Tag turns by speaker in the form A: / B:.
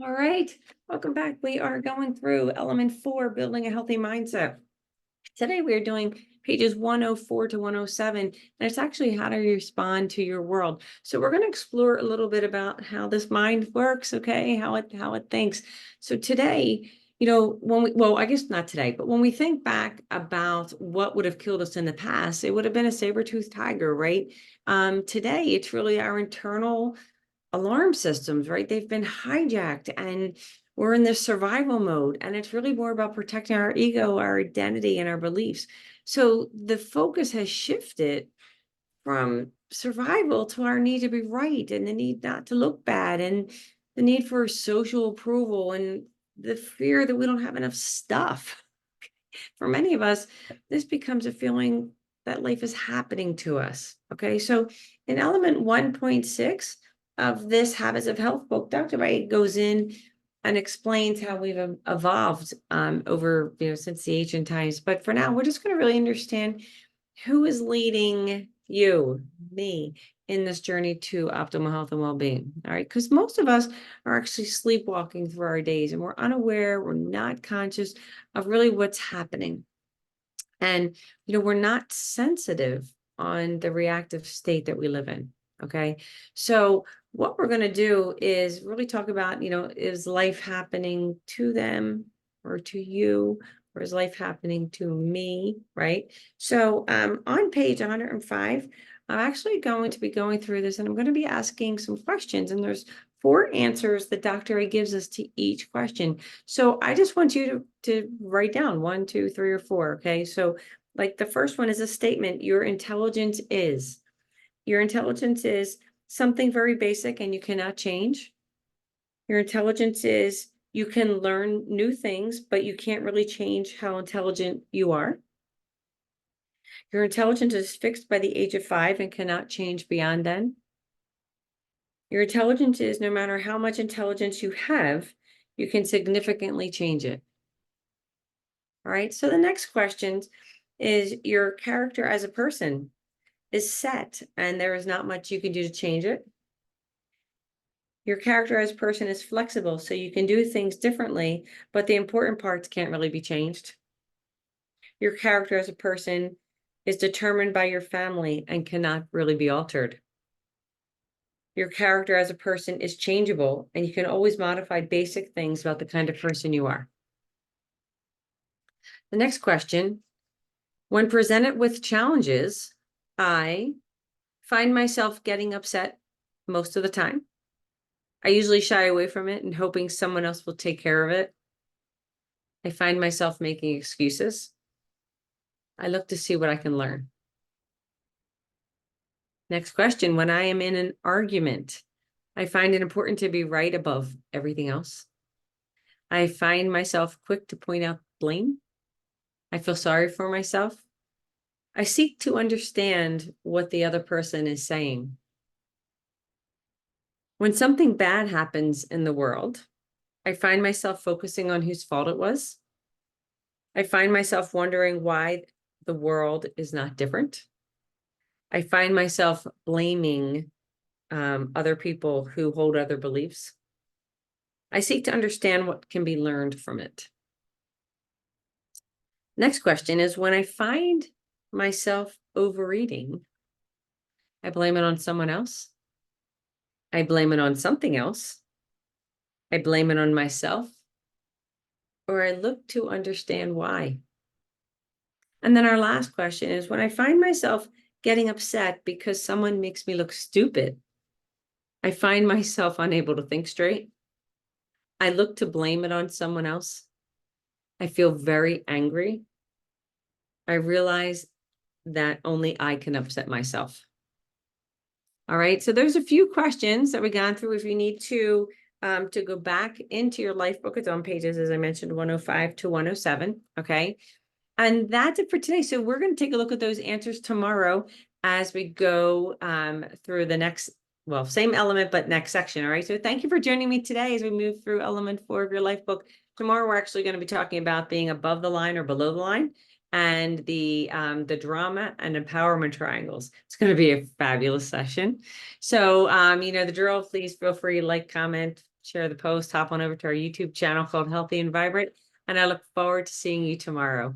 A: All right, welcome back. We are going through element 4, building a healthy mindset. Today we are doing pages 104 to 107, and it's actually how to respond to your world. So we're going to explore a little bit about how this mind works, okay? How it thinks. So today, I guess not today, but when we think back about what would have killed us in the past, it would have been a saber-toothed tiger, right? Today it's really our internal alarm systems, right? They've been hijacked and we're in this survival mode. And it's really more about protecting our ego, our identity, and our beliefs. So the focus has shifted from survival to our need to be right and the need not to look bad and the need for social approval and the fear that we don't have enough stuff. For many of us, this becomes a feeling that life is happening to us. Okay. So in element 1.6 of this Habits of Health book, Dr. Wright goes in and explains how we've evolved over, since the ancient times. But for now, we're just going to really understand who is leading you, me, in this journey to optimal health and well-being. All right. Because most of us are actually sleepwalking through our days and we're unaware, we're not conscious of really what's happening. And, we're not sensitive on the reactive state that we live in. Okay. So what we're going to do is really talk about, is life happening to them or to you? Or is life happening to me? Right. So on page 105, I'm actually going to be going through this and I'm going to be asking some questions. And there's 4 answers that Dr. A gives us to each question. So I just want you to write down 1, 2, 3, or 4. Okay. So like the first one is a statement. Your intelligence is something very basic and you cannot change. Your intelligence is you can learn new things, but you can't really change how intelligent you are. Your intelligence is fixed by the age of 5 and cannot change beyond then. Your intelligence is no matter how much intelligence you have, you can significantly change it. All right. So the next question is your character as a person is set and there is not much you can do to change it. Your character as a person is flexible, so you can do things differently, but the important parts can't really be changed. Your character as a person is determined by your family and cannot really be altered. Your character as a person is changeable, and you can always modify basic things about the kind of person you are. The next question, when presented with challenges, I find myself getting upset most of the time. I usually shy away from it and hoping someone else will take care of it. I find myself making excuses. I look to see what I can learn. Next question, when I am in an argument, I find it important to be right above everything else. I find myself quick to point out blame. I feel sorry for myself. I seek to understand what the other person is saying. When something bad happens in the world, I find myself focusing on whose fault it was. I find myself wondering why the world is not different. I find myself blaming other people who hold other beliefs. I seek to understand what can be learned from it. Next question is, when I find myself overeating, I blame it on someone else. I blame it on something else. I blame it on myself, or I look to understand why. And then our last question is, when I find myself getting upset because someone makes me look stupid, I find myself unable to think straight. I look to blame it on someone else. I feel very angry. I realize that only I can upset myself. All right, so there's a few questions that we gone through. If you need to go back into your life book, it's on pages, as I mentioned, 105 to 107. Okay. And that's it for today. So we're going to take a look at those answers tomorrow as we go through the next, same element, but next section. All right. So thank you for joining me today as we move through element 4 of your life book. Tomorrow, we're actually going to be talking about being above the line or below the line and the drama and empowerment triangles. It's going to be a fabulous session. So, the drill, please feel free to like, comment, share the post, hop on over to our YouTube channel called Healthy and Vibrant. And I look forward to seeing you tomorrow.